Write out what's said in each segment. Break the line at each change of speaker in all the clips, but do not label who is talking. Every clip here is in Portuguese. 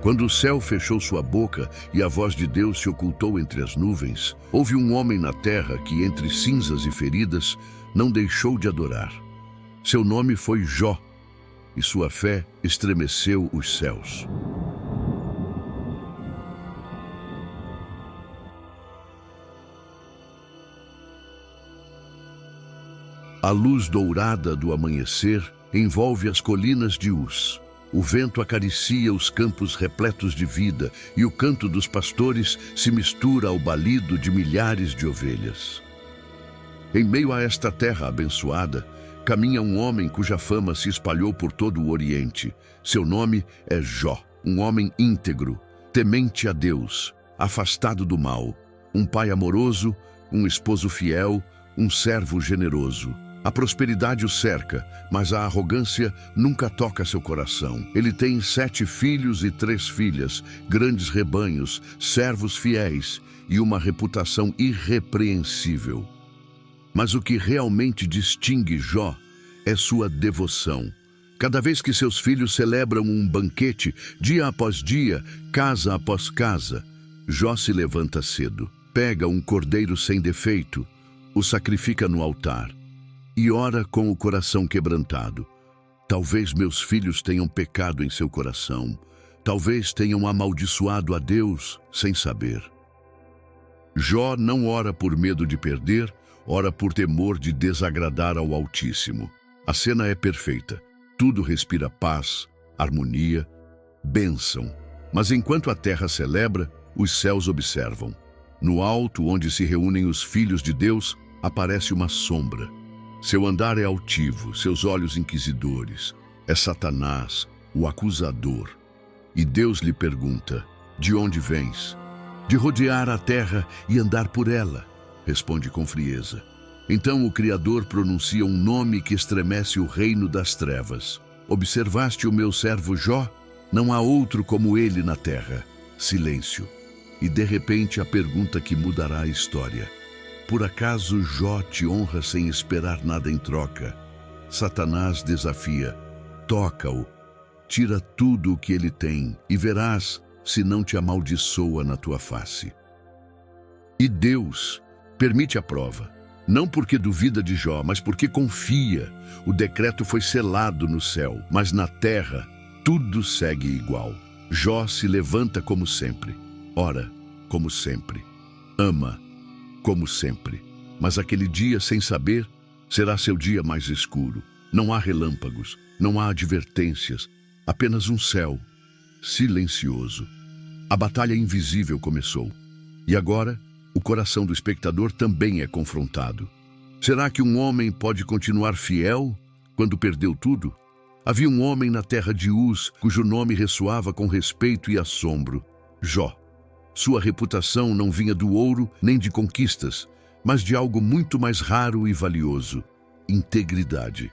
Quando o céu fechou sua boca e a voz de Deus se ocultou entre as nuvens, houve um homem na terra que, entre cinzas e feridas, não deixou de adorar. Seu nome foi Jó, e sua fé estremeceu os céus. A luz dourada do amanhecer envolve as colinas de Uz. O vento acaricia os campos repletos de vida e o canto dos pastores se mistura ao balido de milhares de ovelhas. Em meio a esta terra abençoada, caminha um homem cuja fama se espalhou por todo o Oriente. Seu nome é Jó, um homem íntegro, temente a Deus, afastado do mal, um pai amoroso, um esposo fiel, um servo generoso. A prosperidade o cerca, mas a arrogância nunca toca seu coração. Ele tem 7 filhos e 3 filhas, grandes rebanhos, servos fiéis e uma reputação irrepreensível. Mas o que realmente distingue Jó é sua devoção. Cada vez que seus filhos celebram um banquete, dia após dia, casa após casa, Jó se levanta cedo, pega um cordeiro sem defeito, o sacrifica no altar e ora com o coração quebrantado. Talvez meus filhos tenham pecado em seu coração. Talvez tenham amaldiçoado a Deus sem saber. Jó não ora por medo de perder, ora por temor de desagradar ao Altíssimo. A cena é perfeita. Tudo respira paz, harmonia, bênção. Mas enquanto a terra celebra, os céus observam. No alto, onde se reúnem os filhos de Deus, aparece uma sombra. Seu andar é altivo, seus olhos inquisidores. É Satanás, o acusador. E Deus lhe pergunta: de onde vens? De rodear a terra e andar por ela, responde com frieza. Então o Criador pronuncia um nome que estremece o reino das trevas. Observaste o meu servo Jó? Não há outro como ele na terra. Silêncio. E de repente a pergunta que mudará a história. Por acaso Jó te honra sem esperar nada em troca? Satanás desafia: toca-o, tira tudo o que ele tem e verás se não te amaldiçoa na tua face. E Deus permite a prova, não porque duvida de Jó, mas porque confia. O decreto foi selado no céu, mas na terra tudo segue igual. Jó se levanta como sempre, ora como sempre, ama como sempre. Mas aquele dia, sem saber, será seu dia mais escuro. Não há relâmpagos, não há advertências, apenas um céu silencioso. A batalha invisível começou. E agora, o coração do espectador também é confrontado. Será que um homem pode continuar fiel quando perdeu tudo? Havia um homem na terra de Uz, cujo nome ressoava com respeito e assombro: Jó. Sua reputação não vinha do ouro nem de conquistas, mas de algo muito mais raro e valioso: integridade.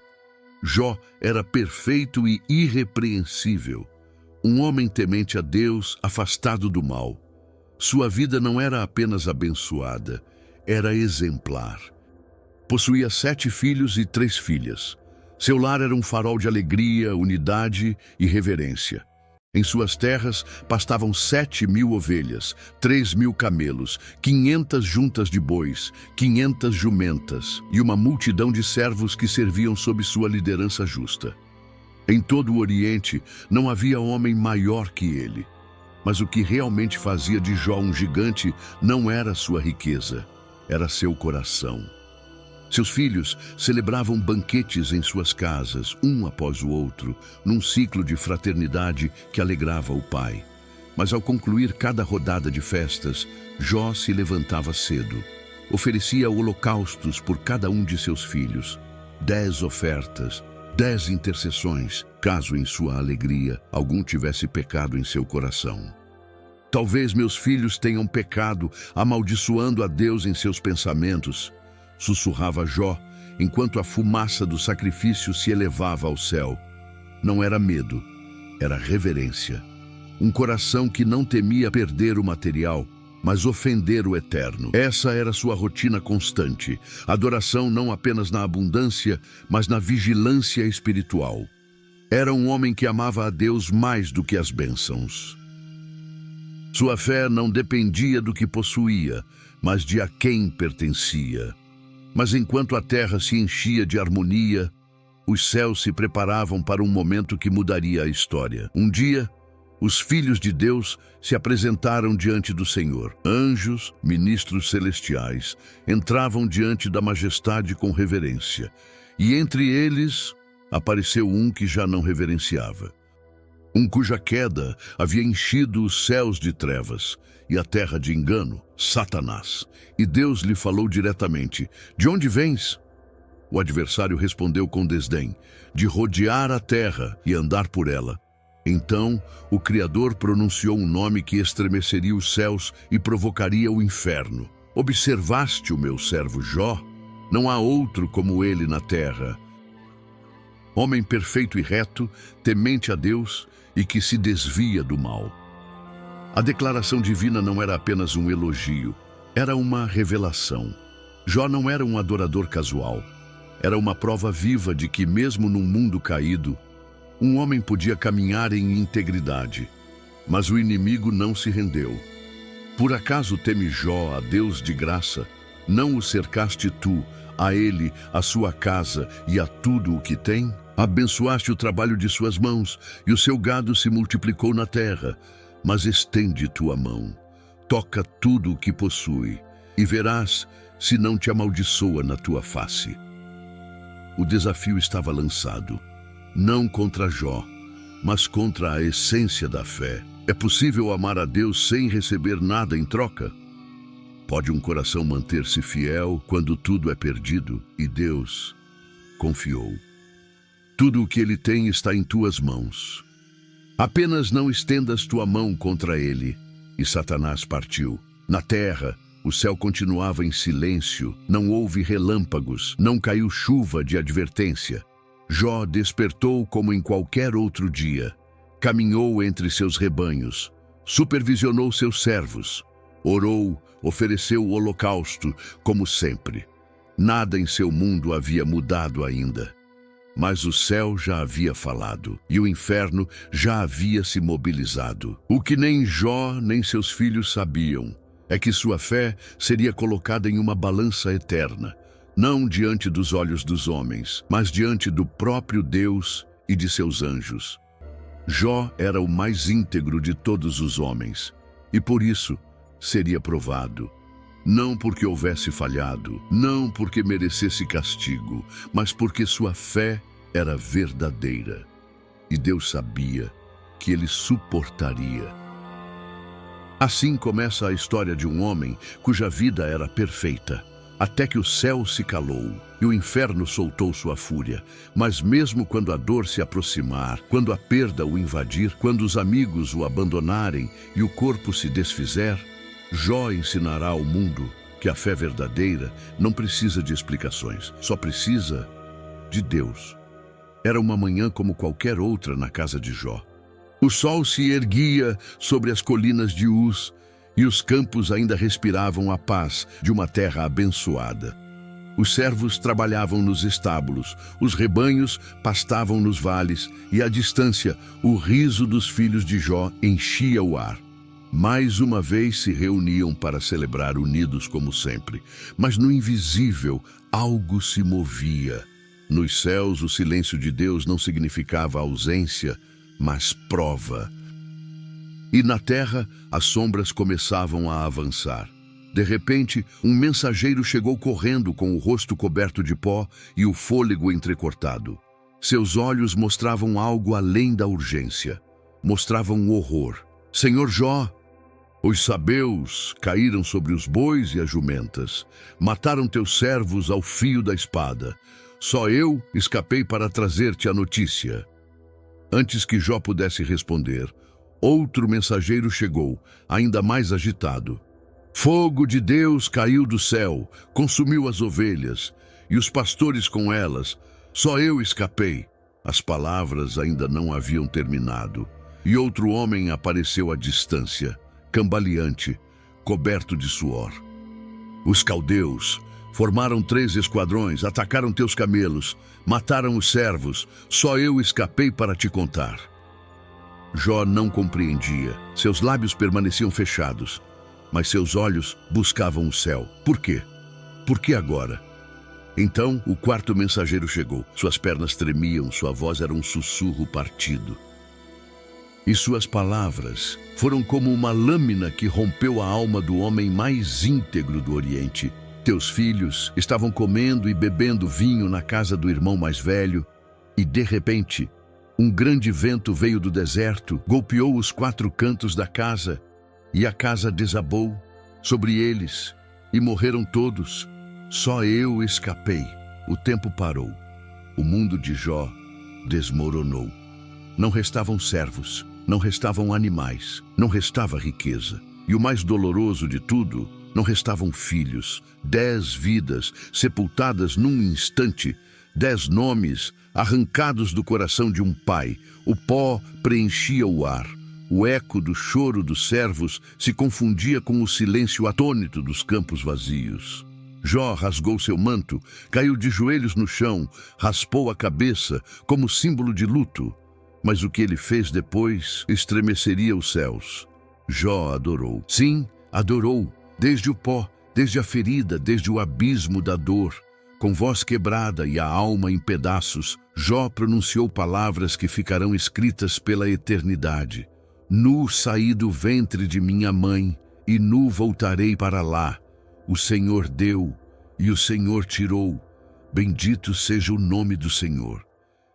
Jó era perfeito e irrepreensível. Um homem temente a Deus, afastado do mal. Sua vida não era apenas abençoada, era exemplar. Possuía 7 filhos e 3 filhas. Seu lar era um farol de alegria, unidade e reverência. Em suas terras pastavam 7.000 ovelhas, 3.000 camelos, 500 juntas de bois, 500 jumentas e uma multidão de servos que serviam sob sua liderança justa. Em todo o Oriente não havia homem maior que ele. Mas o que realmente fazia de Jó um gigante não era sua riqueza, era seu coração. Seus filhos celebravam banquetes em suas casas, um após o outro, num ciclo de fraternidade que alegrava o pai. Mas ao concluir cada rodada de festas, Jó se levantava cedo. Oferecia holocaustos por cada um de seus filhos, 10 ofertas, 10 intercessões, caso em sua alegria algum tivesse pecado em seu coração. Talvez meus filhos tenham pecado, amaldiçoando a Deus em seus pensamentos, sussurrava Jó, enquanto a fumaça do sacrifício se elevava ao céu. Não era medo, era reverência. Um coração que não temia perder o material, mas ofender o eterno. Essa era sua rotina constante, adoração não apenas na abundância, mas na vigilância espiritual. Era um homem que amava a Deus mais do que as bênçãos. Sua fé não dependia do que possuía, mas de a quem pertencia. Mas enquanto a terra se enchia de harmonia, os céus se preparavam para um momento que mudaria a história. Um dia, os filhos de Deus se apresentaram diante do Senhor. Anjos, ministros celestiais, entravam diante da majestade com reverência. E entre eles apareceu um que já não reverenciava. Um cuja queda havia enchido os céus de trevas e a terra de engano, Satanás. E Deus lhe falou diretamente: "De onde vens?" O adversário respondeu com desdém: "De rodear a terra e andar por ela." Então o Criador pronunciou um nome que estremeceria os céus e provocaria o inferno. "Observaste o meu servo Jó? Não há outro como ele na terra. Homem perfeito e reto, temente a Deus e que se desvia do mal." A declaração divina não era apenas um elogio, era uma revelação. Jó não era um adorador casual. Era uma prova viva de que, mesmo num mundo caído, um homem podia caminhar em integridade. Mas o inimigo não se rendeu. "Por acaso teme Jó a Deus de graça? Não o cercaste tu, a ele, a sua casa e a tudo o que tem? Abençoaste o trabalho de suas mãos, e o seu gado se multiplicou na terra. Mas estende tua mão, toca tudo o que possui, e verás se não te amaldiçoa na tua face." O desafio estava lançado, não contra Jó, mas contra a essência da fé. É possível amar a Deus sem receber nada em troca? Pode um coração manter-se fiel quando tudo é perdido? E Deus confiou: "Tudo o que ele tem está em tuas mãos. Apenas não estendas tua mão contra ele." E Satanás partiu. Na terra, o céu continuava em silêncio, não houve relâmpagos, não caiu chuva de advertência. Jó despertou como em qualquer outro dia. Caminhou entre seus rebanhos, supervisionou seus servos, orou, ofereceu o holocausto, como sempre. Nada em seu mundo havia mudado ainda. Mas o céu já havia falado, e o inferno já havia se mobilizado. O que nem Jó nem seus filhos sabiam é que sua fé seria colocada em uma balança eterna, não diante dos olhos dos homens, mas diante do próprio Deus e de seus anjos. Jó era o mais íntegro de todos os homens, e por isso seria provado. Não porque houvesse falhado, não porque merecesse castigo, mas porque sua fé era verdadeira. E Deus sabia que ele suportaria. Assim começa a história de um homem cuja vida era perfeita, até que o céu se calou e o inferno soltou sua fúria. Mas mesmo quando a dor se aproximar, quando a perda o invadir, quando os amigos o abandonarem e o corpo se desfizer, Jó ensinará ao mundo que a fé verdadeira não precisa de explicações, só precisa de Deus. Era uma manhã como qualquer outra na casa de Jó. O sol se erguia sobre as colinas de Uz e os campos ainda respiravam a paz de uma terra abençoada. Os servos trabalhavam nos estábulos, os rebanhos pastavam nos vales e, à distância, o riso dos filhos de Jó enchia o ar. Mais uma vez se reuniam para celebrar unidos como sempre, mas no invisível algo se movia. Nos céus, o silêncio de Deus não significava ausência, mas prova. E na terra, as sombras começavam a avançar. De repente, um mensageiro chegou correndo com o rosto coberto de pó e o fôlego entrecortado. Seus olhos mostravam algo além da urgência. Mostravam um horror. "Senhor Jó, os sabeus caíram sobre os bois e as jumentas. Mataram teus servos ao fio da espada. Só eu escapei para trazer-te a notícia." Antes que Jó pudesse responder, outro mensageiro chegou, ainda mais agitado. "Fogo de Deus caiu do céu, consumiu as ovelhas, e os pastores com elas. Só eu escapei." As palavras ainda não haviam terminado, e outro homem apareceu à distância, cambaleante, coberto de suor. "Os caldeus formaram 3 esquadrões, atacaram teus camelos, mataram os servos. Só eu escapei para te contar." Jó não compreendia. Seus lábios permaneciam fechados, mas seus olhos buscavam o céu. Por quê? Por que agora? Então o quarto mensageiro chegou. Suas pernas tremiam, sua voz era um sussurro partido. E suas palavras foram como uma lâmina que rompeu a alma do homem mais íntegro do Oriente. Teus filhos estavam comendo e bebendo vinho na casa do irmão mais velho, e de repente, um grande vento veio do deserto, golpeou os 4 cantos da casa, e a casa desabou sobre eles, e morreram todos. Só eu escapei. O tempo parou. O mundo de Jó desmoronou. Não restavam servos, não restavam animais, não restava riqueza. E o mais doloroso de tudo, não restavam filhos. 10 vidas sepultadas num instante, 10 nomes arrancados do coração de um pai. O pó preenchia o ar. O eco do choro dos servos se confundia com o silêncio atônito dos campos vazios. Jó rasgou seu manto, caiu de joelhos no chão, raspou a cabeça como símbolo de luto. Mas o que ele fez depois estremeceria os céus. Jó adorou. Sim, adorou, desde o pó, desde a ferida, desde o abismo da dor. Com voz quebrada e a alma em pedaços, Jó pronunciou palavras que ficarão escritas pela eternidade. Nu saí do ventre de minha mãe, e nu voltarei para lá. O Senhor deu, e o Senhor tirou. Bendito seja o nome do Senhor.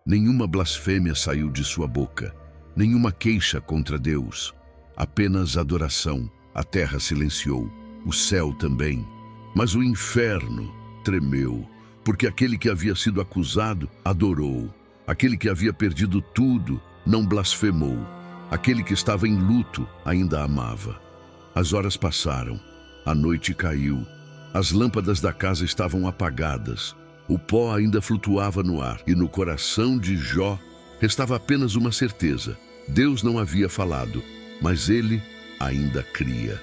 Nenhuma blasfêmia saiu de sua boca, nenhuma queixa contra Deus. Apenas adoração. A terra silenciou, o céu também. Mas o inferno tremeu, porque aquele que havia sido acusado adorou. Aquele que havia perdido tudo não blasfemou. Aquele que estava em luto ainda amava. As horas passaram, a noite caiu, as lâmpadas da casa estavam apagadas, o pó ainda flutuava no ar, e no coração de Jó restava apenas uma certeza: Deus não havia falado, mas ele ainda cria.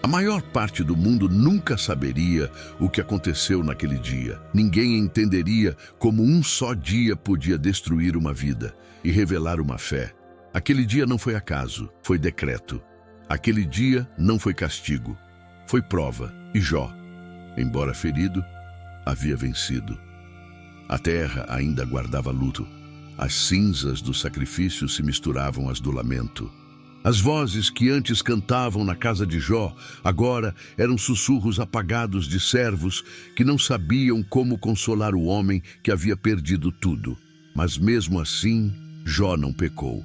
A maior parte do mundo nunca saberia o que aconteceu naquele dia. Ninguém entenderia como um só dia podia destruir uma vida e revelar uma fé. Aquele dia não foi acaso, foi decreto. Aquele dia não foi castigo, foi prova. E Jó, embora ferido, havia vencido. A terra ainda guardava luto. As cinzas do sacrifício se misturavam às do lamento. As vozes que antes cantavam na casa de Jó, agora eram sussurros apagados de servos que não sabiam como consolar o homem que havia perdido tudo. Mas mesmo assim, Jó não pecou.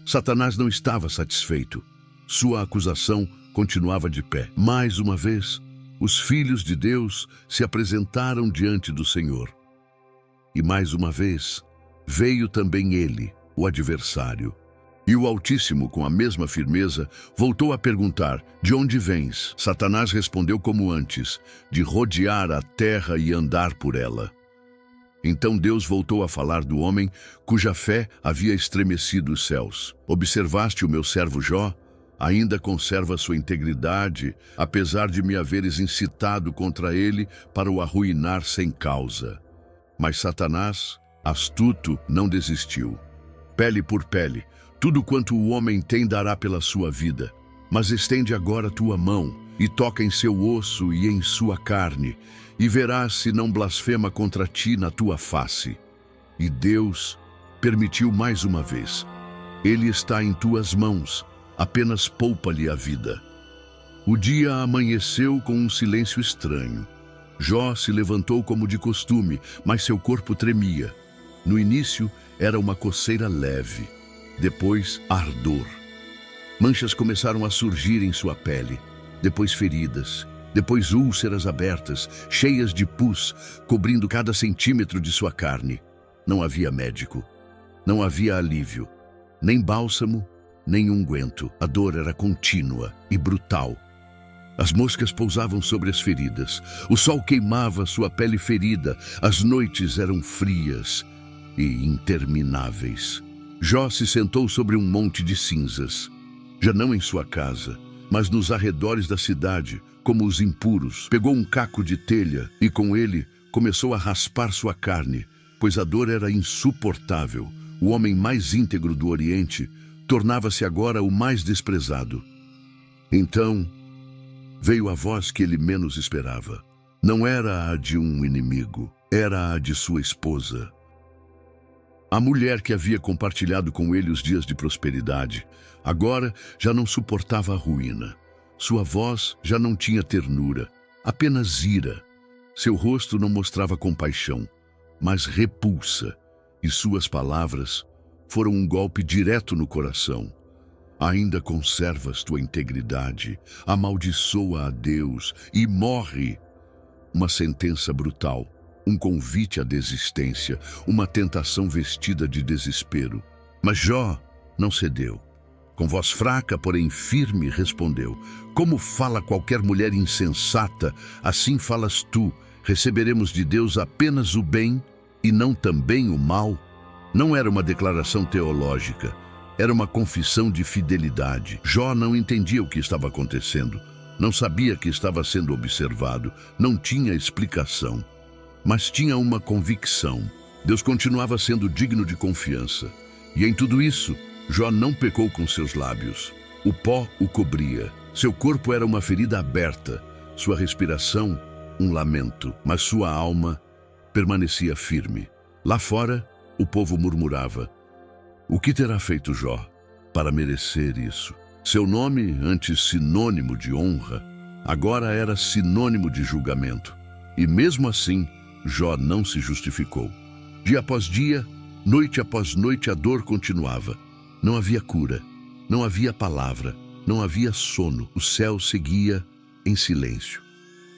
Satanás não estava satisfeito. Sua acusação continuava de pé. Mais uma vez, os filhos de Deus se apresentaram diante do Senhor. E mais uma vez, veio também ele, o adversário. E o Altíssimo, com a mesma firmeza, voltou a perguntar: de onde vens? Satanás respondeu como antes: de rodear a terra e andar por ela. Então Deus voltou a falar do homem cuja fé havia estremecido os céus. Observaste o meu servo Jó? Ainda conserva sua integridade, apesar de me haveres incitado contra ele para o arruinar sem causa. Mas Satanás, astuto, não desistiu. Pele por pele, tudo quanto o homem tem dará pela sua vida. Mas estende agora tua mão e toca em seu osso e em sua carne, e verás se não blasfema contra ti na tua face. E Deus permitiu mais uma vez. Ele está em tuas mãos, apenas poupa-lhe a vida. O dia amanheceu com um silêncio estranho. Jó se levantou como de costume, mas seu corpo tremia. No início era uma coceira leve, depois ardor. Manchas começaram a surgir em sua pele, depois feridas, depois úlceras abertas, cheias de pus, cobrindo cada centímetro de sua carne. Não havia médico, não havia alívio, nem bálsamo, nem unguento. A dor era contínua e brutal. As moscas pousavam sobre as feridas, o sol queimava sua pele ferida, as noites eram frias e intermináveis. Jó se sentou sobre um monte de cinzas, já não em sua casa, mas nos arredores da cidade, como os impuros. Pegou um caco de telha e com ele começou a raspar sua carne, pois a dor era insuportável. o homem mais íntegro do Oriente, tornava-se agora o mais desprezado. Então veio a voz que ele menos esperava. Não era a de um inimigo, era a de sua esposa. A mulher que havia compartilhado com ele os dias de prosperidade, agora já não suportava a ruína. Sua voz já não tinha ternura, apenas ira. Seu rosto não mostrava compaixão, mas repulsa, e suas palavras foram um golpe direto no coração. Ainda conservas tua integridade, amaldiçoa a Deus e morre. Uma sentença brutal, um convite à desistência, uma tentação vestida de desespero. Mas Jó não cedeu. Com voz fraca, porém firme, respondeu: como fala qualquer mulher insensata, assim falas tu. Receberemos de Deus apenas o bem e não também o mal? Não era uma declaração teológica, era uma confissão de fidelidade. Jó não entendia o que estava acontecendo, não sabia que estava sendo observado, não tinha explicação, mas tinha uma convicção. Deus continuava sendo digno de confiança. E em tudo isso, Jó não pecou com seus lábios. O pó o cobria, seu corpo era uma ferida aberta, sua respiração um lamento, mas sua alma permanecia firme. Lá fora, o povo murmurava: o que terá feito Jó para merecer isso? Seu nome, antes sinônimo de honra, agora era sinônimo de julgamento. E mesmo assim, Jó não se justificou. Dia após dia, noite após noite, a dor continuava. Não havia cura, não havia palavra, não havia sono. O céu seguia em silêncio.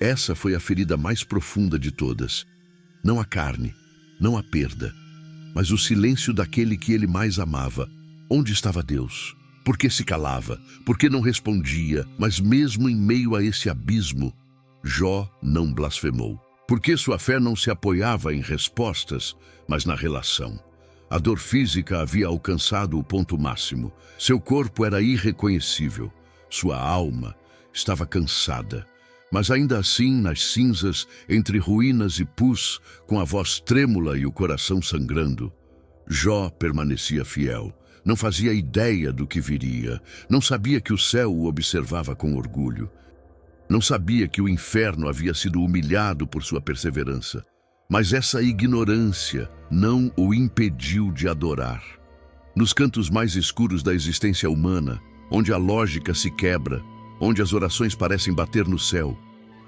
Essa foi a ferida mais profunda de todas. Não a carne, não a perda, mas o silêncio daquele que ele mais amava. Onde estava Deus? Por que se calava? Por que não respondia? Mas mesmo em meio a esse abismo, Jó não blasfemou. Porque sua fé não se apoiava em respostas, mas na relação. A dor física havia alcançado o ponto máximo. Seu corpo era irreconhecível. Sua alma estava cansada. Mas ainda assim, nas cinzas, entre ruínas e pus, com a voz trêmula e o coração sangrando, Jó permanecia fiel. Não fazia ideia do que viria. Não sabia que o céu o observava com orgulho. Não sabia que o inferno havia sido humilhado por sua perseverança. Mas essa ignorância não o impediu de adorar. Nos cantos mais escuros da existência humana, onde a lógica se quebra, onde as orações parecem bater no céu,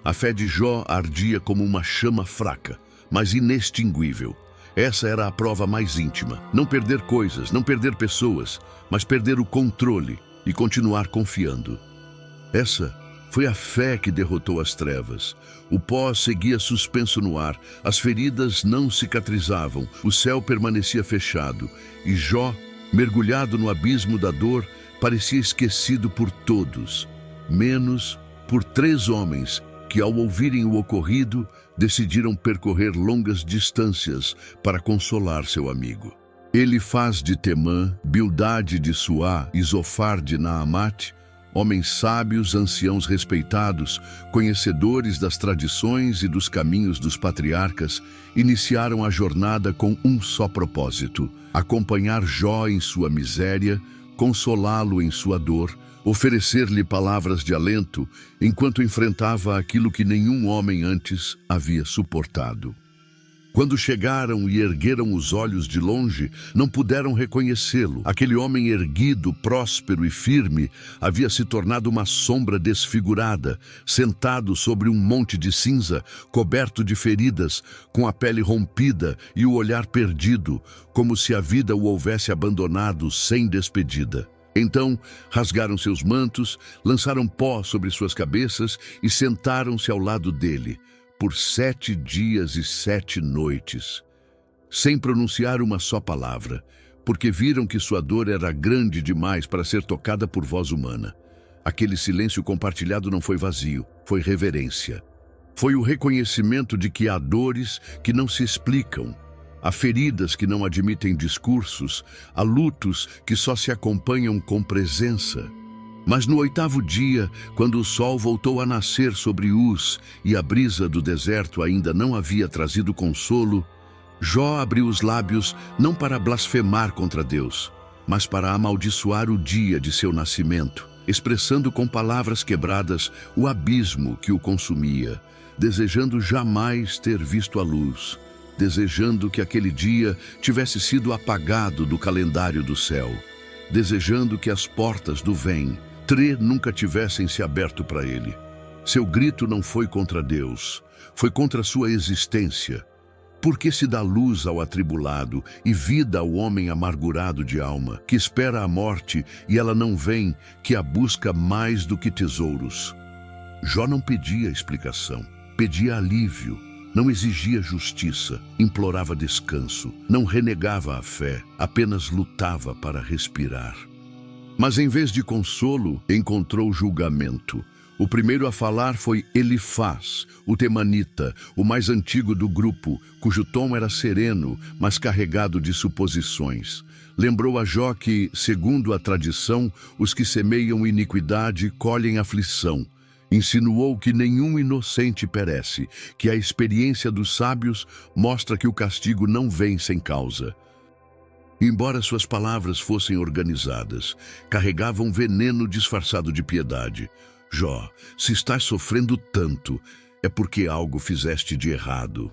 a fé de Jó ardia como uma chama fraca, mas inextinguível. Essa era a prova mais íntima. Não perder coisas, não perder pessoas, mas perder o controle e continuar confiando. Essa foi a fé que derrotou as trevas. O pó seguia suspenso no ar, as feridas não cicatrizavam, o céu permanecia fechado, e Jó, mergulhado no abismo da dor, parecia esquecido por todos, menos por 3 homens que, ao ouvirem o ocorrido, decidiram percorrer longas distâncias para consolar seu amigo. Elifaz de Temã, Bildade de Suá e Zofar de Naamate, homens sábios, anciãos respeitados, conhecedores das tradições e dos caminhos dos patriarcas, iniciaram a jornada com um só propósito: acompanhar Jó em sua miséria, consolá-lo em sua dor, oferecer-lhe palavras de alento enquanto enfrentava aquilo que nenhum homem antes havia suportado. Quando chegaram e ergueram os olhos de longe, não puderam reconhecê-lo. Aquele homem erguido, próspero e firme havia se tornado uma sombra desfigurada, sentado sobre um monte de cinza, coberto de feridas, com a pele rompida e o olhar perdido, como se a vida o houvesse abandonado sem despedida. Então, rasgaram seus mantos, lançaram pó sobre suas cabeças e sentaram-se ao lado dele, por 7 dias e 7 noites, sem pronunciar uma só palavra, porque viram que sua dor era grande demais para ser tocada por voz humana. Aquele silêncio compartilhado não foi vazio, foi reverência. Foi o reconhecimento de que há dores que não se explicam, há feridas que não admitem discursos, há lutos que só se acompanham com presença. Mas no 8º dia, quando o sol voltou a nascer sobre Uz e a brisa do deserto ainda não havia trazido consolo, Jó abriu os lábios não para blasfemar contra Deus, mas para amaldiçoar o dia de seu nascimento, expressando com palavras quebradas o abismo que o consumia, desejando jamais ter visto a luz, desejando que aquele dia tivesse sido apagado do calendário do céu, desejando que as portas do Vem-Tre nunca tivessem se aberto para ele. Seu grito não foi contra Deus, foi contra sua existência. Por que se dá luz ao atribulado e vida ao homem amargurado de alma, que espera a morte e ela não vem, que a busca mais do que tesouros? Jó não pedia explicação, pedia alívio, não exigia justiça, implorava descanso, não renegava a fé, apenas lutava para respirar. Mas em vez de consolo, encontrou julgamento. O primeiro a falar foi Elifaz, o temanita, o mais antigo do grupo, cujo tom era sereno, mas carregado de suposições. Lembrou a Jó que, segundo a tradição, os que semeiam iniquidade colhem aflição. Insinuou que nenhum inocente perece, que a experiência dos sábios mostra que o castigo não vem sem causa. Embora suas palavras fossem organizadas, carregavam veneno disfarçado de piedade. Jó, se estás sofrendo tanto, é porque algo fizeste de errado.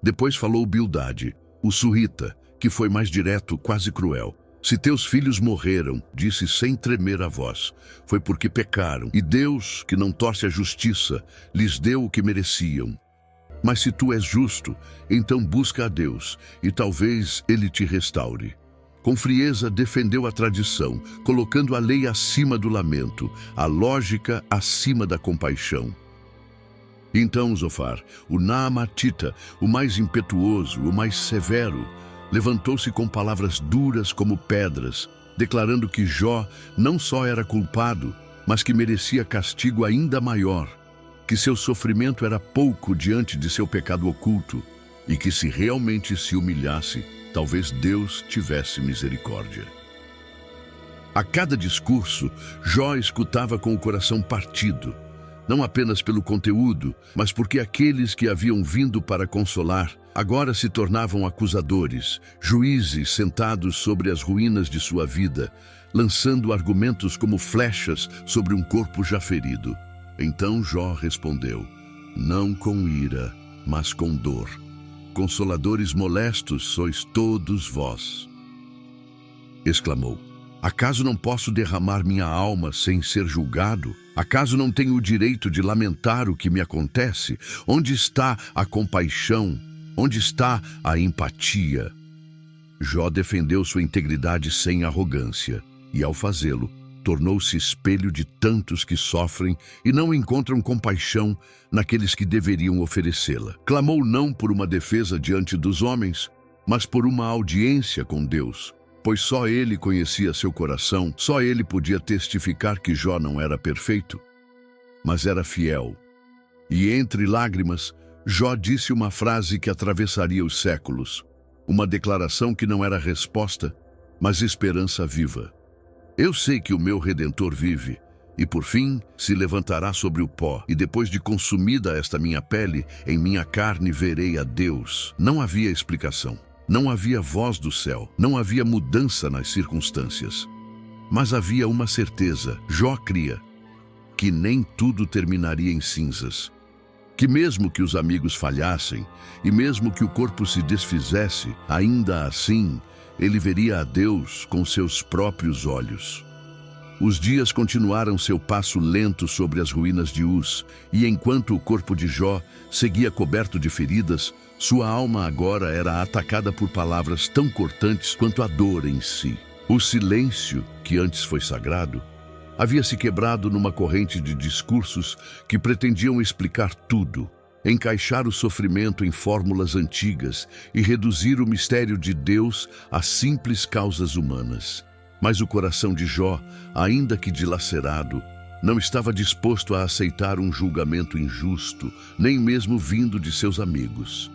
Depois falou Bildade, o surrita, que foi mais direto, quase cruel. Se teus filhos morreram, disse sem tremer a voz, foi porque pecaram, e Deus, que não torce a justiça, lhes deu o que mereciam. Mas se tu és justo, então busca a Deus, e talvez Ele te restaure. Com frieza defendeu a tradição, colocando a lei acima do lamento, a lógica acima da compaixão. Então Zofar, o Naamatita, o mais impetuoso, o mais severo, levantou-se com palavras duras como pedras, declarando que Jó não só era culpado, mas que merecia castigo ainda maior, que seu sofrimento era pouco diante de seu pecado oculto, e que se realmente se humilhasse, talvez Deus tivesse misericórdia. A cada discurso, Jó escutava com o coração partido, não apenas pelo conteúdo, mas porque aqueles que haviam vindo para consolar agora se tornavam acusadores, juízes sentados sobre as ruínas de sua vida, lançando argumentos como flechas sobre um corpo já ferido. Então Jó respondeu: não com ira, mas com dor. Consoladores molestos sois todos vós. Exclamou: acaso não posso derramar minha alma sem ser julgado? Acaso não tenho o direito de lamentar o que me acontece? Onde está a compaixão? Onde está a empatia? Jó defendeu sua integridade sem arrogância, e ao fazê-lo, tornou-se espelho de tantos que sofrem e não encontram compaixão naqueles que deveriam oferecê-la. Clamou não por uma defesa diante dos homens, mas por uma audiência com Deus, pois só ele conhecia seu coração, só ele podia testificar que Jó não era perfeito, mas era fiel. E entre lágrimas, Jó disse uma frase que atravessaria os séculos, uma declaração que não era resposta, mas esperança viva. Eu sei que o meu Redentor vive, e por fim se levantará sobre o pó, e depois de consumida esta minha pele, em minha carne verei a Deus. Não havia explicação, não havia voz do céu, não havia mudança nas circunstâncias. Mas havia uma certeza, Jó cria, que nem tudo terminaria em cinzas. Que mesmo que os amigos falhassem, e mesmo que o corpo se desfizesse, ainda assim, ele veria a Deus com seus próprios olhos. Os dias continuaram seu passo lento sobre as ruínas de Uz, e enquanto o corpo de Jó seguia coberto de feridas, sua alma agora era atacada por palavras tão cortantes quanto a dor em si. O silêncio, que antes foi sagrado, havia se quebrado numa corrente de discursos que pretendiam explicar tudo, encaixar o sofrimento em fórmulas antigas e reduzir o mistério de Deus a simples causas humanas. Mas o coração de Jó, ainda que dilacerado, não estava disposto a aceitar um julgamento injusto, nem mesmo vindo de seus amigos.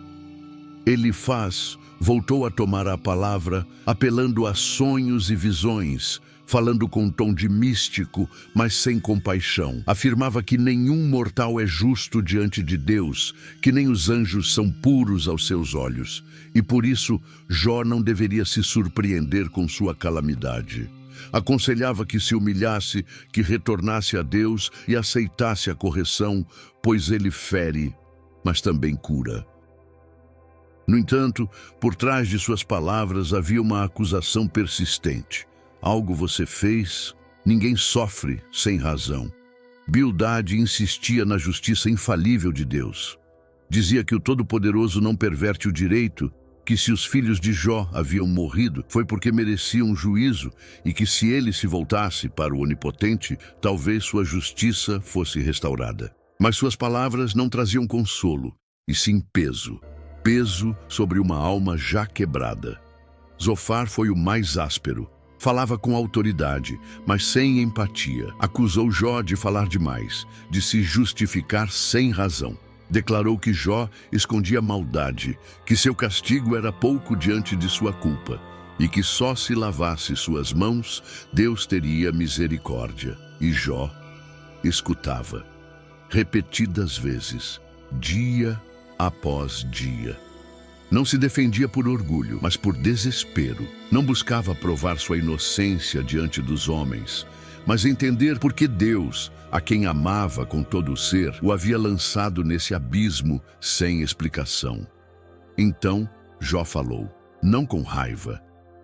Elifaz voltou a tomar a palavra, apelando a sonhos e visões, falando com um tom de místico, mas sem compaixão. Afirmava que nenhum mortal é justo diante de Deus, que nem os anjos são puros aos seus olhos. E por isso, Jó não deveria se surpreender com sua calamidade. Aconselhava que se humilhasse, que retornasse a Deus e aceitasse a correção, pois ele fere, mas também cura. No entanto, por trás de suas palavras havia uma acusação persistente. Algo você fez, ninguém sofre sem razão. Bildade insistia na justiça infalível de Deus. Dizia que o Todo-Poderoso não perverte o direito, que se os filhos de Jó haviam morrido foi porque mereciam juízo e que se ele se voltasse para o Onipotente, talvez sua justiça fosse restaurada. Mas suas palavras não traziam consolo, e sim peso. Peso sobre uma alma já quebrada. Zofar foi o mais áspero. Falava com autoridade, mas sem empatia. Acusou Jó de falar demais, de se justificar sem razão. Declarou que Jó escondia maldade, que seu castigo era pouco diante de sua culpa, e que só se lavasse suas mãos, Deus teria misericórdia. E Jó escutava, repetidas vezes, dia após dia. Não se defendia por orgulho, mas por desespero. Não buscava provar sua inocência diante dos homens, mas entender por que Deus, a quem amava com todo o ser, o havia lançado nesse abismo sem explicação. Então, Jó falou, não com raiva,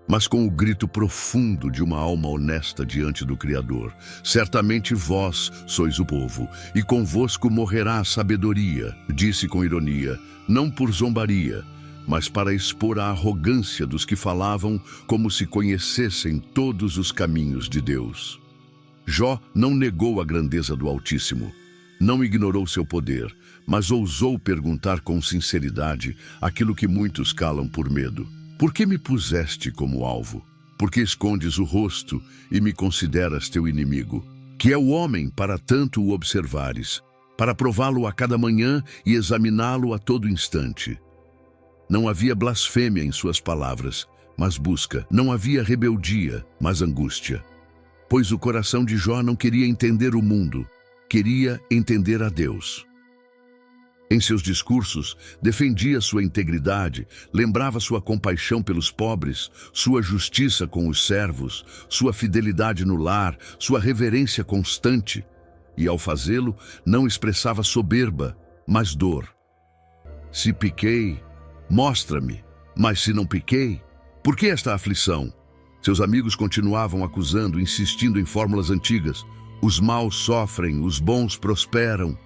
mas com o grito profundo de uma alma honesta diante do Criador. Certamente vós sois o povo, e convosco morrerá a sabedoria, disse com ironia, não por zombaria, mas para expor a arrogância dos que falavam como se conhecessem todos os caminhos de Deus. Jó não negou a grandeza do Altíssimo, não ignorou seu poder, mas ousou perguntar com sinceridade aquilo que muitos calam por medo. Por que me puseste como alvo? Por que escondes o rosto e me consideras teu inimigo? Que é o homem para tanto o observares, para prová-lo a cada manhã e examiná-lo a todo instante. Não havia blasfêmia em suas palavras, mas busca. Não havia rebeldia, mas angústia. Pois o coração de Jó não queria entender o mundo, queria entender a Deus. Em seus discursos, defendia sua integridade, lembrava sua compaixão pelos pobres, sua justiça com os servos, sua fidelidade no lar, sua reverência constante. E ao fazê-lo, não expressava soberba, mas dor. Se piquei, mostra-me, mas se não piquei, por que esta aflição? Seus amigos continuavam acusando, insistindo em fórmulas antigas. Os maus sofrem, os bons prosperam.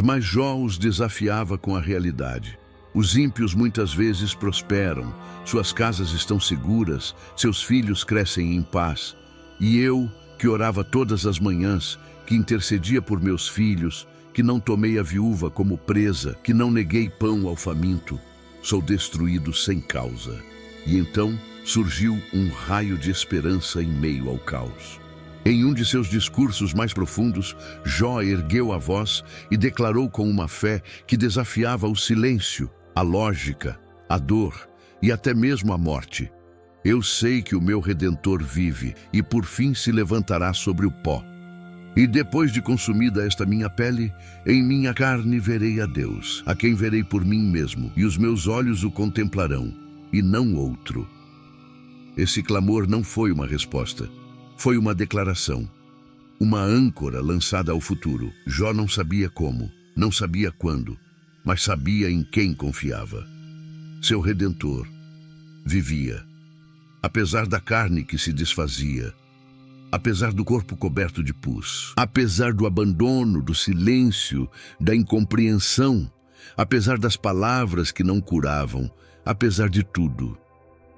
Mas Jó os desafiava com a realidade. Os ímpios muitas vezes prosperam, suas casas estão seguras, seus filhos crescem em paz. E eu, que orava todas as manhãs, que intercedia por meus filhos, que não tomei a viúva como presa, que não neguei pão ao faminto, sou destruído sem causa. E então surgiu um raio de esperança em meio ao caos. Em um de seus discursos mais profundos, Jó ergueu a voz e declarou com uma fé que desafiava o silêncio, a lógica, a dor e até mesmo a morte. Eu sei que o meu Redentor vive e por fim se levantará sobre o pó. E depois de consumida esta minha pele, em minha carne verei a Deus, a quem verei por mim mesmo, e os meus olhos o contemplarão, e não outro. Esse clamor não foi uma resposta. Foi uma declaração, uma âncora lançada ao futuro. Jó não sabia como, não sabia quando, mas sabia em quem confiava. Seu Redentor vivia, apesar da carne que se desfazia, apesar do corpo coberto de pus, apesar do abandono, do silêncio, da incompreensão, apesar das palavras que não curavam, apesar de tudo.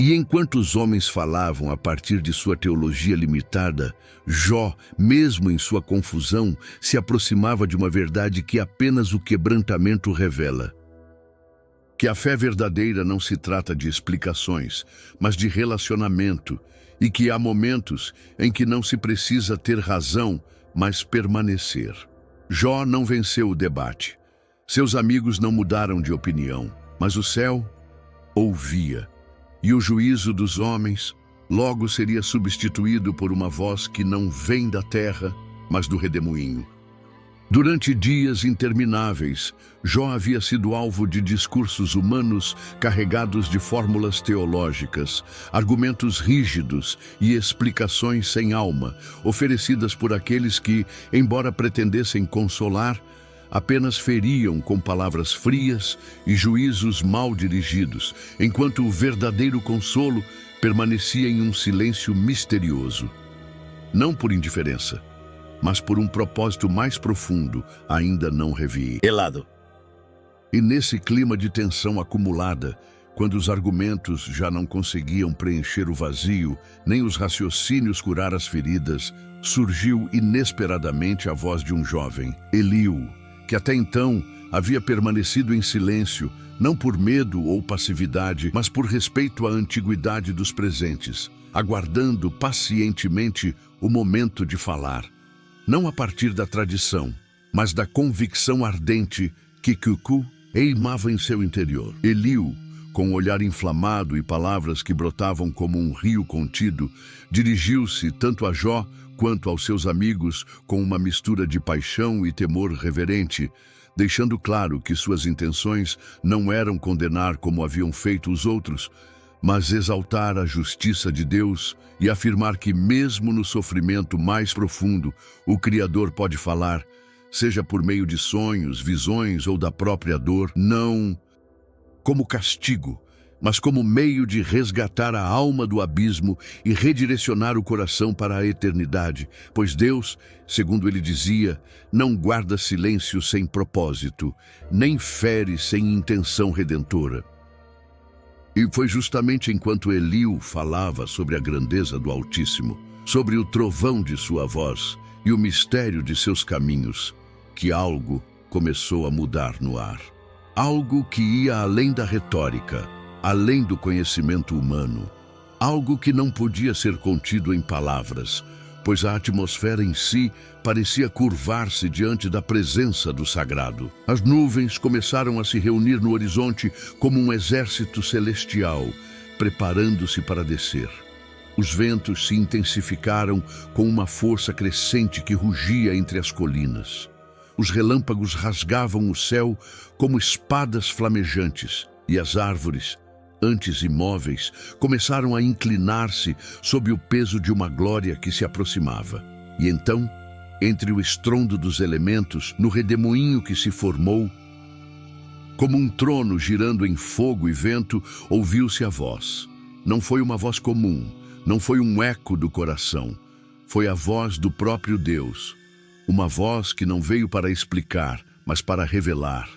E enquanto os homens falavam a partir de sua teologia limitada, Jó, mesmo em sua confusão, se aproximava de uma verdade que apenas o quebrantamento revela. Que a fé verdadeira não se trata de explicações, mas de relacionamento, e que há momentos em que não se precisa ter razão, mas permanecer. Jó não venceu o debate. Seus amigos não mudaram de opinião, mas o céu ouvia. E o juízo dos homens logo seria substituído por uma voz que não vem da terra, mas do redemoinho. Durante dias intermináveis, Jó havia sido alvo de discursos humanos carregados de fórmulas teológicas, argumentos rígidos e explicações sem alma, oferecidas por aqueles que, embora pretendessem consolar, apenas feriam com palavras frias e juízos mal dirigidos, enquanto o verdadeiro consolo permanecia em um silêncio misterioso. Não por indiferença, mas por um propósito mais profundo, ainda não revelado. E nesse clima de tensão acumulada, quando os argumentos já não conseguiam preencher o vazio, nem os raciocínios curar as feridas, surgiu inesperadamente a voz de um jovem, Eliú, que até então havia permanecido em silêncio, não por medo ou passividade, mas por respeito à antiguidade dos presentes, aguardando pacientemente o momento de falar. Não a partir da tradição, mas da convicção ardente que Cucu eimava em seu interior. Eliú, com um olhar inflamado e palavras que brotavam como um rio contido, dirigiu-se tanto a Jó quanto aos seus amigos com uma mistura de paixão e temor reverente, deixando claro que suas intenções não eram condenar como haviam feito os outros, mas exaltar a justiça de Deus e afirmar que mesmo no sofrimento mais profundo, o Criador pode falar, seja por meio de sonhos, visões ou da própria dor, não como castigo, mas como meio de resgatar a alma do abismo e redirecionar o coração para a eternidade, pois Deus, segundo ele dizia, não guarda silêncio sem propósito, nem fere sem intenção redentora. E foi justamente enquanto Eliú falava sobre a grandeza do Altíssimo, sobre o trovão de sua voz e o mistério de seus caminhos, que algo começou a mudar no ar. Algo que ia além da retórica, além do conhecimento humano. Algo que não podia ser contido em palavras, pois a atmosfera em si parecia curvar-se diante da presença do sagrado. As nuvens começaram a se reunir no horizonte como um exército celestial, preparando-se para descer. Os ventos se intensificaram com uma força crescente que rugia entre as colinas. Os relâmpagos rasgavam o céu como espadas flamejantes, e as árvores, antes imóveis, começaram a inclinar-se sob o peso de uma glória que se aproximava. E então, entre o estrondo dos elementos, no redemoinho que se formou, como um trono girando em fogo e vento, ouviu-se a voz. Não foi uma voz comum, não foi um eco do coração, foi a voz do próprio Deus. Uma voz que não veio para explicar, mas para revelar.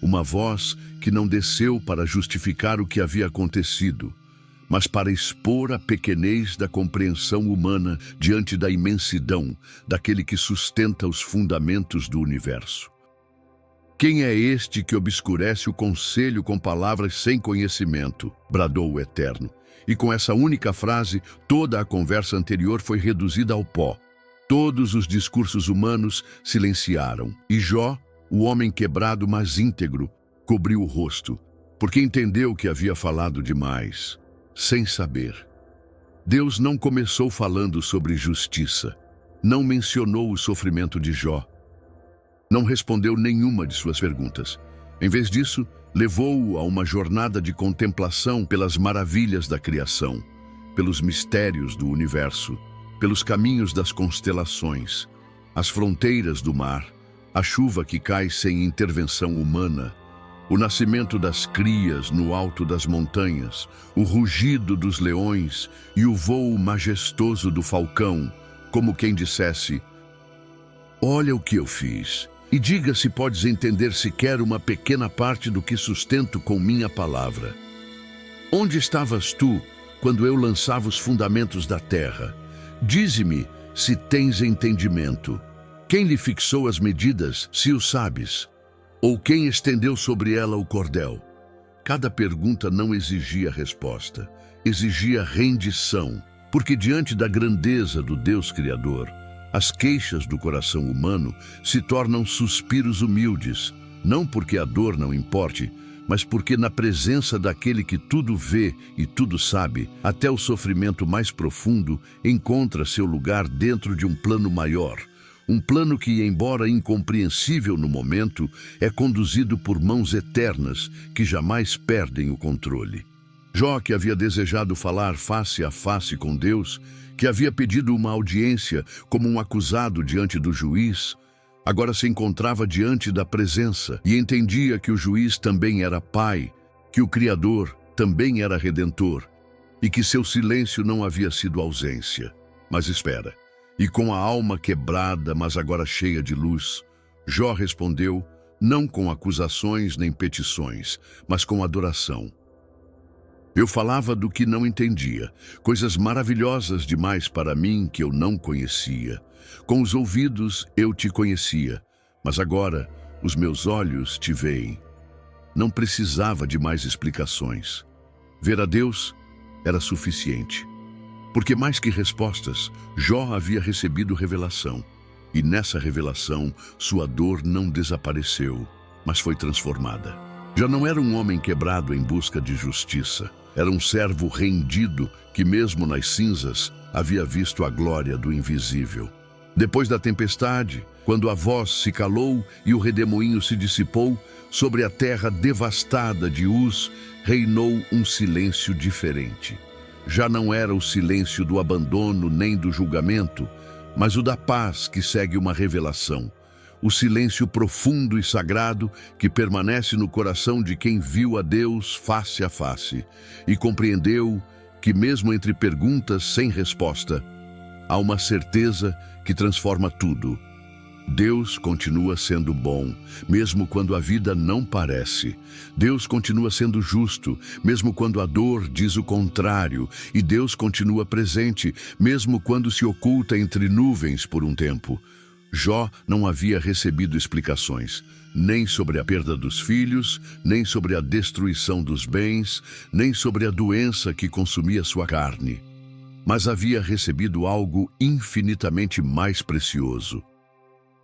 Uma voz que não desceu para justificar o que havia acontecido, mas para expor a pequenez da compreensão humana diante da imensidão daquele que sustenta os fundamentos do universo. Quem é este que obscurece o conselho com palavras sem conhecimento? Bradou o Eterno. E com essa única frase, toda a conversa anterior foi reduzida ao pó. Todos os discursos humanos silenciaram, e Jó, o homem quebrado mas íntegro, cobriu o rosto, porque entendeu que havia falado demais, sem saber. Deus não começou falando sobre justiça, não mencionou o sofrimento de Jó, não respondeu nenhuma de suas perguntas. Em vez disso, levou-o a uma jornada de contemplação pelas maravilhas da criação, pelos mistérios do universo, pelos caminhos das constelações, as fronteiras do mar, a chuva que cai sem intervenção humana, o nascimento das crias no alto das montanhas, o rugido dos leões e o vôo majestoso do falcão, como quem dissesse: olha o que eu fiz, e diga se podes entender sequer uma pequena parte do que sustento com minha palavra. Onde estavas tu quando eu lançava os fundamentos da terra? Dize-me se tens entendimento. Quem lhe fixou as medidas, se o sabes? Ou quem estendeu sobre ela o cordel? Cada pergunta não exigia resposta, exigia rendição, porque diante da grandeza do Deus Criador, as queixas do coração humano se tornam suspiros humildes, não porque a dor não importe, mas porque na presença daquele que tudo vê e tudo sabe, até o sofrimento mais profundo encontra seu lugar dentro de um plano maior. Um plano que, embora incompreensível no momento, é conduzido por mãos eternas que jamais perdem o controle. Jó, que havia desejado falar face a face com Deus, que havia pedido uma audiência como um acusado diante do juiz, agora se encontrava diante da presença e entendia que o juiz também era Pai, que o Criador também era Redentor e que seu silêncio não havia sido ausência. Mas espera, e com a alma quebrada, mas agora cheia de luz, Jó respondeu, não com acusações nem petições, mas com adoração. Eu falava do que não entendia, coisas maravilhosas demais para mim que eu não conhecia. Com os ouvidos eu te conhecia, mas agora os meus olhos te veem. Não precisava de mais explicações. Ver a Deus era suficiente. Porque mais que respostas, Jó havia recebido revelação. E nessa revelação, sua dor não desapareceu, mas foi transformada. Já não era um homem quebrado em busca de justiça. Era um servo rendido que, mesmo nas cinzas, havia visto a glória do invisível. Depois da tempestade, quando a voz se calou e o redemoinho se dissipou, sobre a terra devastada de Uz, reinou um silêncio diferente. Já não era o silêncio do abandono nem do julgamento, mas o da paz que segue uma revelação. O silêncio profundo e sagrado que permanece no coração de quem viu a Deus face a face e compreendeu que, mesmo entre perguntas sem resposta, há uma certeza que transforma tudo. Deus continua sendo bom, mesmo quando a vida não parece. Deus continua sendo justo, mesmo quando a dor diz o contrário. E Deus continua presente, mesmo quando se oculta entre nuvens por um tempo. Jó não havia recebido explicações, nem sobre a perda dos filhos, nem sobre a destruição dos bens, nem sobre a doença que consumia sua carne. Mas havia recebido algo infinitamente mais precioso: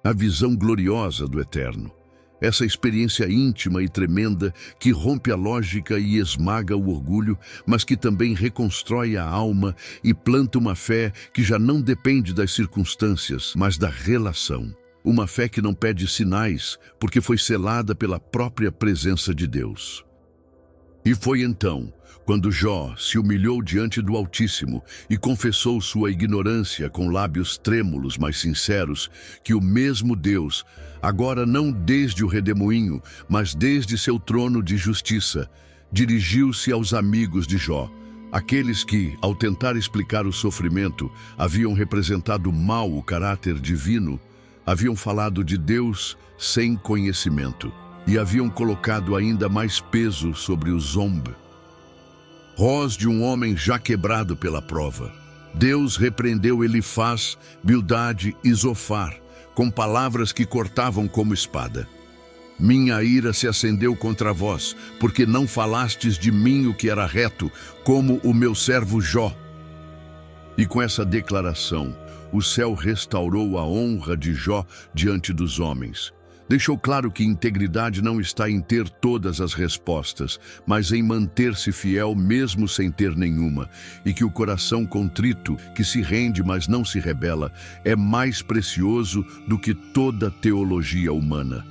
a visão gloriosa do Eterno. Essa experiência íntima e tremenda que rompe a lógica e esmaga o orgulho, mas que também reconstrói a alma e planta uma fé que já não depende das circunstâncias, mas da relação. Uma fé que não pede sinais, porque foi selada pela própria presença de Deus. E foi então, quando Jó se humilhou diante do Altíssimo e confessou sua ignorância com lábios trêmulos, mas sinceros, que o mesmo Deus, agora não desde o redemoinho, mas desde seu trono de justiça, dirigiu-se aos amigos de Jó, aqueles que, ao tentar explicar o sofrimento, haviam representado mal o caráter divino, haviam falado de Deus sem conhecimento e haviam colocado ainda mais peso sobre o zombe. Voz de um homem já quebrado pela prova. Deus repreendeu Elifaz, Bildade e Zofar, com palavras que cortavam como espada. Minha ira se acendeu contra vós, porque não falastes de mim o que era reto, como o meu servo Jó. E com essa declaração, o céu restaurou a honra de Jó diante dos homens. Deixou claro que integridade não está em ter todas as respostas, mas em manter-se fiel mesmo sem ter nenhuma, e que o coração contrito, que se rende mas não se rebela, é mais precioso do que toda teologia humana.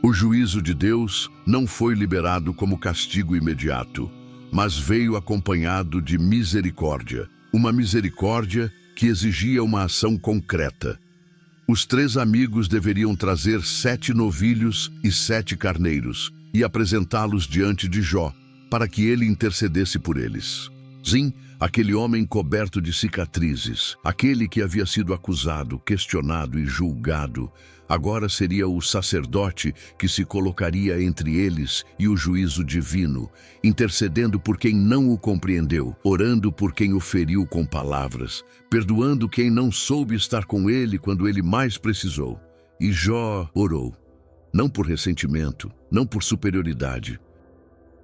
O juízo de Deus não foi liberado como castigo imediato, mas veio acompanhado de misericórdia, uma misericórdia que exigia uma ação concreta. Os 3 amigos deveriam trazer 7 novilhos e 7 carneiros e apresentá-los diante de Jó, para que ele intercedesse por eles. Sim, aquele homem coberto de cicatrizes, aquele que havia sido acusado, questionado e julgado, agora seria o sacerdote que se colocaria entre eles e o juízo divino, intercedendo por quem não o compreendeu, orando por quem o feriu com palavras, perdoando quem não soube estar com ele quando ele mais precisou. E Jó orou, não por ressentimento, não por superioridade,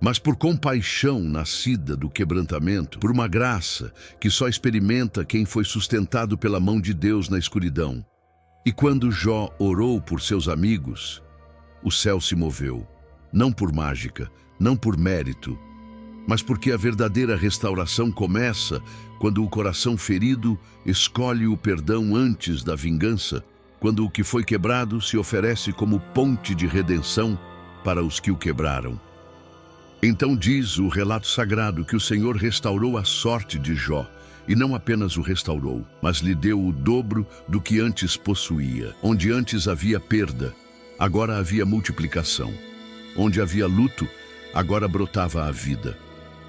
mas por compaixão nascida do quebrantamento, por uma graça que só experimenta quem foi sustentado pela mão de Deus na escuridão. E quando Jó orou por seus amigos, o céu se moveu. não por mágica, não por mérito, mas porque a verdadeira restauração começa quando o coração ferido escolhe o perdão antes da vingança, quando o que foi quebrado se oferece como ponte de redenção para os que o quebraram. Então diz o relato sagrado que o Senhor restaurou a sorte de Jó, e não apenas o restaurou, mas lhe deu o dobro do que antes possuía. Onde antes havia perda, agora havia multiplicação. Onde havia luto, agora brotava a vida.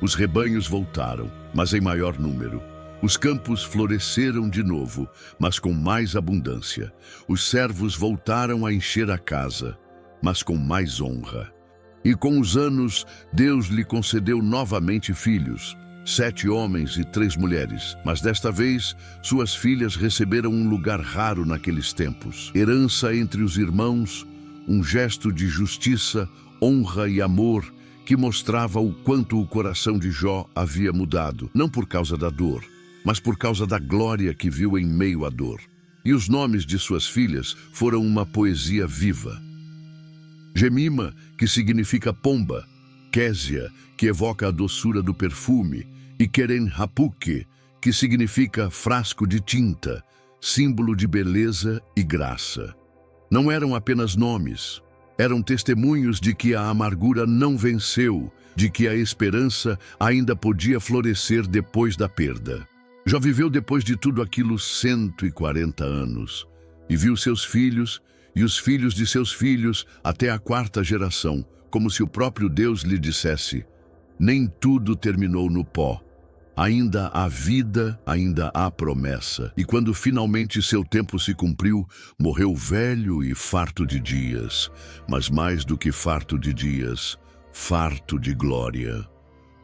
Os rebanhos voltaram, mas em maior número. Os campos floresceram de novo, mas com mais abundância. Os servos voltaram a encher a casa, mas com mais honra. E com os anos, Deus lhe concedeu novamente filhos, 7 homens e 3 mulheres. Mas desta vez, suas filhas receberam um lugar raro naqueles tempos. Herança entre os irmãos, um gesto de justiça, honra e amor, que mostrava o quanto o coração de Jó havia mudado, não por causa da dor, mas por causa da glória que viu em meio à dor. E os nomes de suas filhas foram uma poesia viva. Jemima, que significa pomba, Késia, que evoca a doçura do perfume, e Queren-Hapuque, que significa frasco de tinta, símbolo de beleza e graça. Não eram apenas nomes, eram testemunhos de que a amargura não venceu, de que a esperança ainda podia florescer depois da perda. Jó viveu depois de tudo aquilo 140 anos, e viu seus filhos e os filhos de seus filhos até a 4ª geração, como se o próprio Deus lhe dissesse: nem tudo terminou no pó. Ainda há vida, ainda há promessa. E quando finalmente seu tempo se cumpriu, morreu velho e farto de dias. Mas mais do que farto de dias, farto de glória.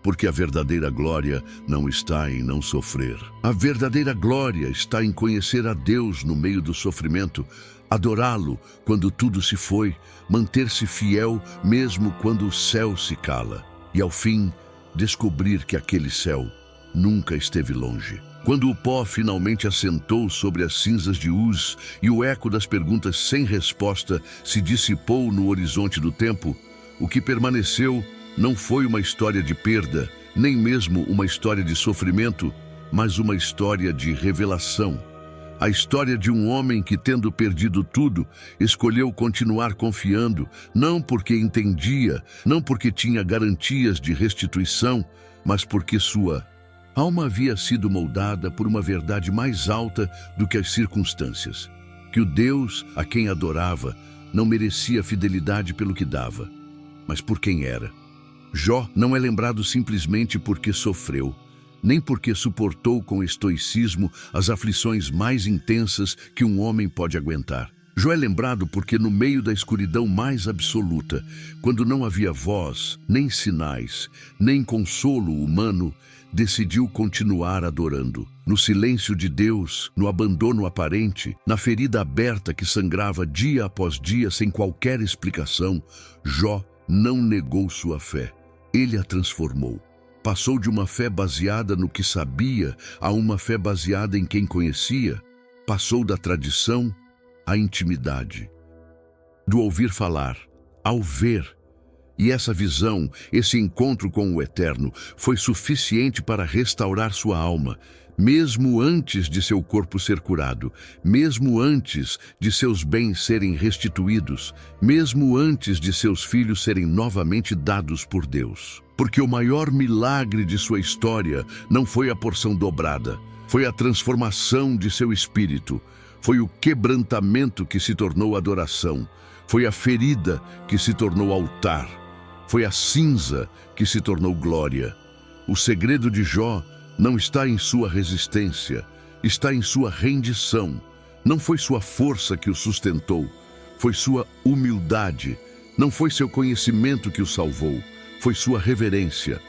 Porque a verdadeira glória não está em não sofrer. A verdadeira glória está em conhecer a Deus no meio do sofrimento, adorá-lo quando tudo se foi, manter-se fiel mesmo quando o céu se cala. E ao fim, descobrir que aquele céu nunca esteve longe. Quando o pó finalmente assentou sobre as cinzas de Uz e o eco das perguntas sem resposta se dissipou no horizonte do tempo, o que permaneceu não foi uma história de perda, nem mesmo uma história de sofrimento, mas uma história de revelação. A história de um homem que, tendo perdido tudo, escolheu continuar confiando, não porque entendia, não porque tinha garantias de restituição, mas porque sua alma havia sido moldada por uma verdade mais alta do que as circunstâncias, que o Deus a quem adorava não merecia fidelidade pelo que dava, mas por quem era. Jó não é lembrado simplesmente porque sofreu, nem porque suportou com estoicismo as aflições mais intensas que um homem pode aguentar. Jó é lembrado porque no meio da escuridão mais absoluta, quando não havia voz, nem sinais, nem consolo humano, decidiu continuar adorando. No silêncio de Deus, no abandono aparente, na ferida aberta que sangrava dia após dia sem qualquer explicação, Jó não negou sua fé. Ele a transformou. Passou de uma fé baseada no que sabia a uma fé baseada em quem conhecia. Passou da tradição à intimidade, do ouvir falar ao ver. E essa visão, esse encontro com o Eterno, foi suficiente para restaurar sua alma, mesmo antes de seu corpo ser curado, mesmo antes de seus bens serem restituídos, mesmo antes de seus filhos serem novamente dados por Deus. Porque o maior milagre de sua história não foi a porção dobrada, foi a transformação de seu espírito, foi o quebrantamento que se tornou adoração, foi a ferida que se tornou altar, foi a cinza que se tornou glória. O segredo de Jó não está em sua resistência, está em sua rendição. Não foi sua força que o sustentou, foi sua humildade. Não foi seu conhecimento que o salvou, foi sua reverência.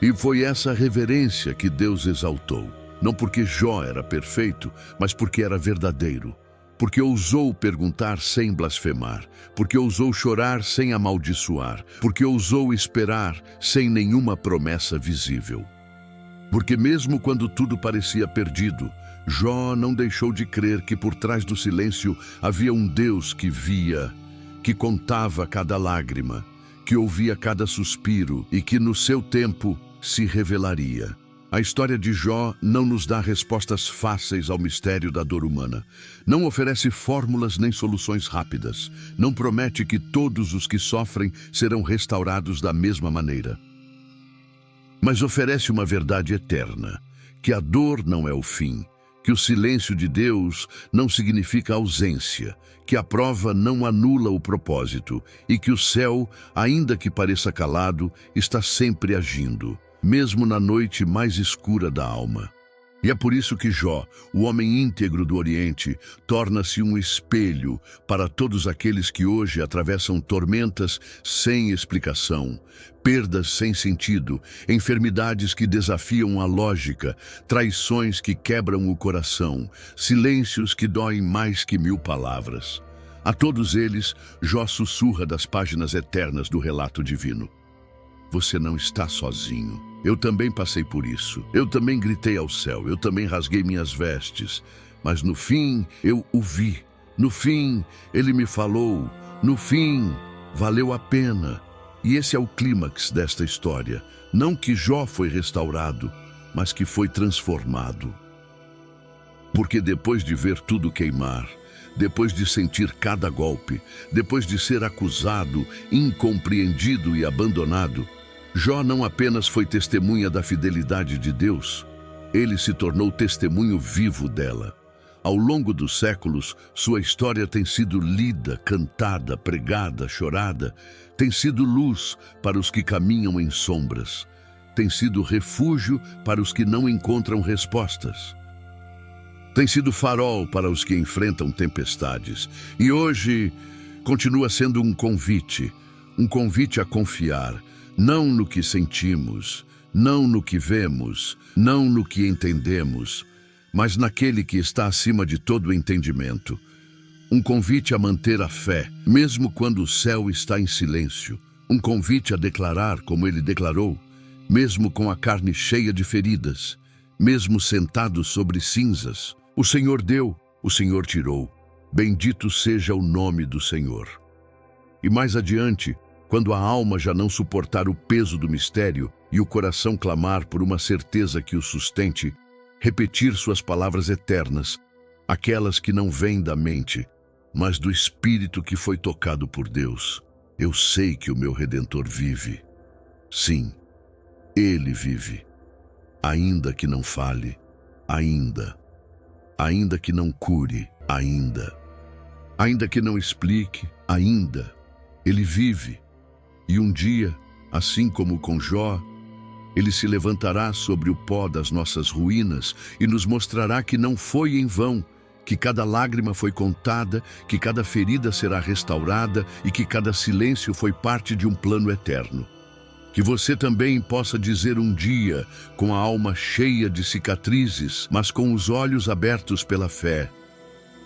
E foi essa reverência que Deus exaltou. Não porque Jó era perfeito, mas porque era verdadeiro. Porque ousou perguntar sem blasfemar, porque ousou chorar sem amaldiçoar, porque ousou esperar sem nenhuma promessa visível. Porque mesmo quando tudo parecia perdido, Jó não deixou de crer que por trás do silêncio havia um Deus que via, que contava cada lágrima, que ouvia cada suspiro e que no seu tempo se revelaria. A história de Jó não nos dá respostas fáceis ao mistério da dor humana. Não oferece fórmulas nem soluções rápidas. Não promete que todos os que sofrem serão restaurados da mesma maneira. Mas oferece uma verdade eterna, que a dor não é o fim, que o silêncio de Deus não significa ausência, que a prova não anula o propósito e que o céu, ainda que pareça calado, está sempre agindo, mesmo na noite mais escura da alma. E é por isso que Jó, o homem íntegro do Oriente, torna-se um espelho para todos aqueles que hoje atravessam tormentas sem explicação, perdas sem sentido, enfermidades que desafiam a lógica, traições que quebram o coração, silêncios que doem mais que 1000 palavras. A todos eles, Jó sussurra das páginas eternas do relato divino. Você não está sozinho. Eu também passei por isso. Eu também gritei ao céu. Eu também rasguei minhas vestes. Mas no fim, eu o vi. No fim, ele me falou. No fim, valeu a pena. E esse é o clímax desta história. Não que Jó foi restaurado, mas que foi transformado. Porque depois de ver tudo queimar, depois de sentir cada golpe, depois de ser acusado, incompreendido e abandonado, Jó não apenas foi testemunha da fidelidade de Deus, ele se tornou testemunho vivo dela. Ao longo dos séculos, sua história tem sido lida, cantada, pregada, chorada, tem sido luz para os que caminham em sombras, tem sido refúgio para os que não encontram respostas. Tem sido farol para os que enfrentam tempestades. E hoje continua sendo um convite a confiar, não no que sentimos, não no que vemos, não no que entendemos, mas naquele que está acima de todo entendimento. Um convite a manter a fé, mesmo quando o céu está em silêncio. Um convite a declarar como ele declarou, mesmo com a carne cheia de feridas, mesmo sentado sobre cinzas. O Senhor deu, o Senhor tirou. Bendito seja o nome do Senhor. E mais adiante, quando a alma já não suportar o peso do mistério e o coração clamar por uma certeza que o sustente, repetir suas palavras eternas, aquelas que não vêm da mente, mas do Espírito que foi tocado por Deus. Eu sei que o meu Redentor vive. Sim, ele vive. Ainda que não fale, ainda que não cure, ainda que não explique, ainda, ele vive. E um dia, assim como com Jó, ele se levantará sobre o pó das nossas ruínas e nos mostrará que não foi em vão, que cada lágrima foi contada, que cada ferida será restaurada e que cada silêncio foi parte de um plano eterno. Que você também possa dizer um dia, com a alma cheia de cicatrizes, mas com os olhos abertos pela fé: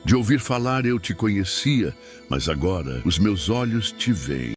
de ouvir falar eu te conhecia, mas agora os meus olhos te veem.